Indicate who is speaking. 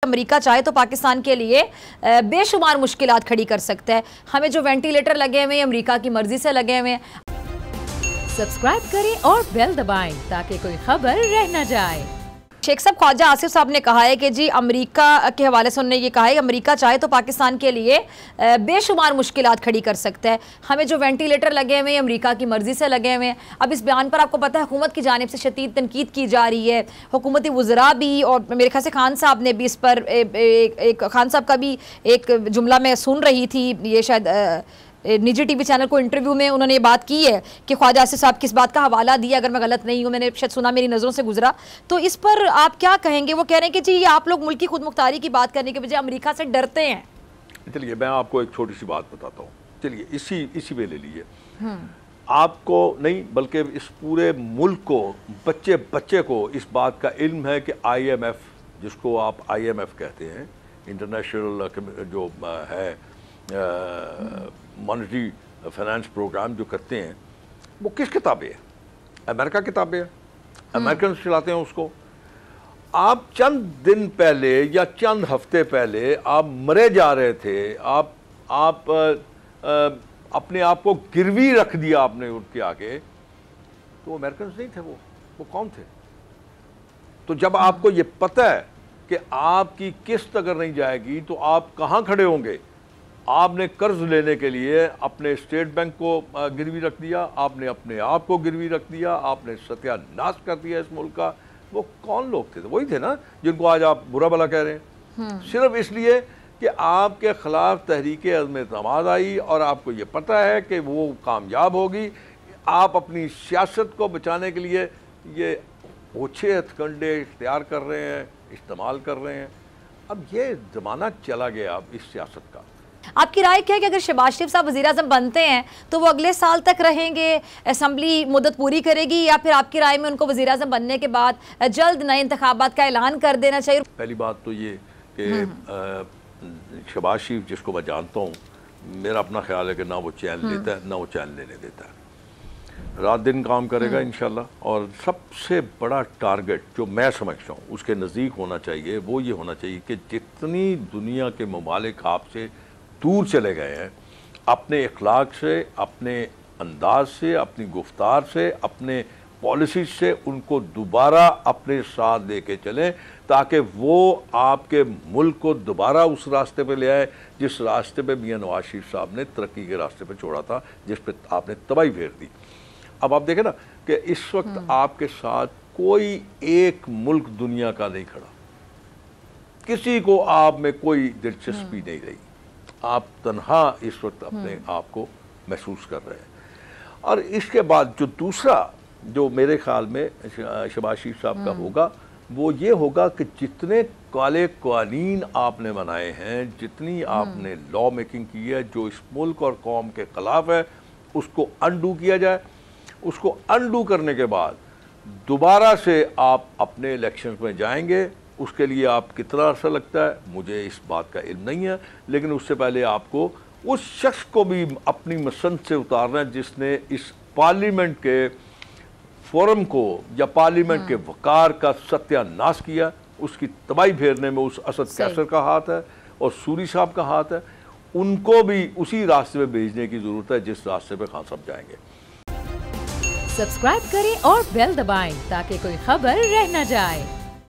Speaker 1: America चाहे तो पाकिस्तान के लिए बेशुमार मुश्किलात खड़ी कर सकता है। हमें जो वेंटिलेटर लगे हुए हैं अमेरिका की मर्जी से लगे हुए हैं।
Speaker 2: सब्सक्राइब करें और बेल दबाएं ताकि कोई खबर रह न जाए।
Speaker 1: शेख साहब ख्वाजा आसिफ साहब ने कहा है कि जी अमेरिका के हवाले से उन्होंने ये कहा है कि अमेरिका चाहे तो पाकिस्तान के लिए बेशुमार मुश्किलात खड़ी कर सकता है। हमें जो वेंटिलेटर लगे हुए हैं अमेरिका की मर्जी से लगे हुए हैं। अब इस बयान पर आपको पता है हुकूमत की जानिब से शदीद तनकीद की जा रही है। हुकूमती वज़रा भी और मेरे ख्याल से खान साहब ने भी इस पर एक खान साहब का भी एक जुमला मैं सुन रही थी, ये शायद निजी टीवी चैनल को इंटरव्यू में उन्होंने ये बात की है कि ख्वाजा आसिफ साहब किस बात का हवाला दिया, अगर मैं गलत नहीं हूँ, मैंने शायद सुना, मेरी नज़रों से गुजरा। तो इस पर आप क्या कहेंगे? वो कह रहे हैं कि जी ये आप लोग मुल्की खुद मुख्तारी की बात करने के बजाय अमेरिका से डरते हैं।
Speaker 3: चलिए मैं आपको एक छोटी सी बात बताता हूँ। चलिए इसी में ले लीजिए। आपको नहीं बल्कि इस पूरे मुल्क को बच्चे को इस बात का इल्म है कि IMF, जिसको आप IMF कहते हैं, इंटरनेशनल जो है मॉनेटरी फाइनेंस प्रोग्राम जो करते हैं, वो किस किताबें है? अमेरिका किताबें है, अमेरिकन चलाते हैं उसको। आप चंद दिन पहले या चंद हफ्ते पहले आप मरे जा रहे थे, आप अपने आप को गिरवी रख दिया आपने उनके आगे, तो अमेरिकन नहीं थे, वो कौन थे? तो जब आपको ये पता है कि आपकी किस्त अगर नहीं जाएगी तो आप कहाँ खड़े होंगे, आपने कर्ज लेने के लिए अपने स्टेट बैंक को गिरवी रख दिया, आपने अपने आप को गिरवी रख दिया, आपने सत्यानाश कर दिया इस मुल्क का। वो कौन लोग थे? वही थे ना जिनको आज आप बुरा भला कह रहे हैं, सिर्फ इसलिए कि आपके खिलाफ तहरीक अज़्म एतमाद आई और आपको ये पता है कि वो कामयाब होगी। आप अपनी सियासत को बचाने के लिए ये ओछे हथकंडे इख्तियार कर रहे हैं, इस्तेमाल कर रहे हैं। अब ये ज़माना चला गया अब इस सियासत का।
Speaker 1: आपकी राय क्या है कि अगर शहबाज शरीफ साहब वज़ीर-ए-आज़म बनते हैं तो वो अगले साल तक रहेंगे, असेंबली मुद्दत पूरी करेगी, या फिर आपकी राय में उनको वज़ीर-ए-आज़म बनने के बाद जल्द नए इंतखाबात का ऐलान कर देना चाहिए? पहली
Speaker 3: बात तो ये कि शहबाज शरीफ, जिसको मैं जानता हूँ, मेरा अपना ख्याल है कि ना वो चैन लेता है ना वो चैन लेने देता है। रात दिन काम करेगा इंशाल्लाह। और सबसे बड़ा टारगेट जो मैं समझता हूँ उसके नज़दीक होना चाहिए, वो ये होना चाहिए कि जितनी दुनिया के ममालिक आपसे दूर चले गए हैं, अपने इखलाक से, अपने अंदाज से, अपनी गुफ्तार से, अपने पॉलिसी से उनको दोबारा अपने साथ लेके चलें, ताकि वो आपके मुल्क को दोबारा उस रास्ते पे ले आए जिस रास्ते पे मियां नवाज शरीफ साहब ने तरक्की के रास्ते पे छोड़ा था, जिस पे आपने तबाही फेर दी। अब आप देखें ना कि इस वक्त आपके साथ कोई एक मुल्क दुनिया का नहीं खड़ा, किसी को आप में कोई दिलचस्पी नहीं रही, आप तन्हा इस वक्त अपने आप को महसूस कर रहे हैं। और इसके बाद जो दूसरा जो मेरे ख्याल में शहबाज शरीफ साहब का होगा, वो ये होगा कि जितने काले कानून आपने बनाए हैं, जितनी आपने लॉ मेकिंग की है जो इस मुल्क और कौम के खिलाफ है, उसको अनडू किया जाए। उसको अनडू करने के बाद दोबारा से आप अपने इलेक्शन में जाएंगे। उसके लिए आप कितना अर्सा लगता है मुझे इस बात का इल्म नहीं है, लेकिन उससे पहले आपको उस शख्स को भी अपनी मसंद से उतारना है जिसने इस पार्लियामेंट के फोरम को या पार्लियामेंट के वकार का सत्यानाश किया। उसकी तबाही फेरने में उस असद कैसर का हाथ है और सूरी साहब का हाथ है। उनको भी उसी रास्ते पे भेजने की जरूरत है जिस रास्ते पे खान साहब जाएंगे।
Speaker 2: सब्सक्राइब करें और बेल दबाएं ताकि कोई खबर रह न जाए।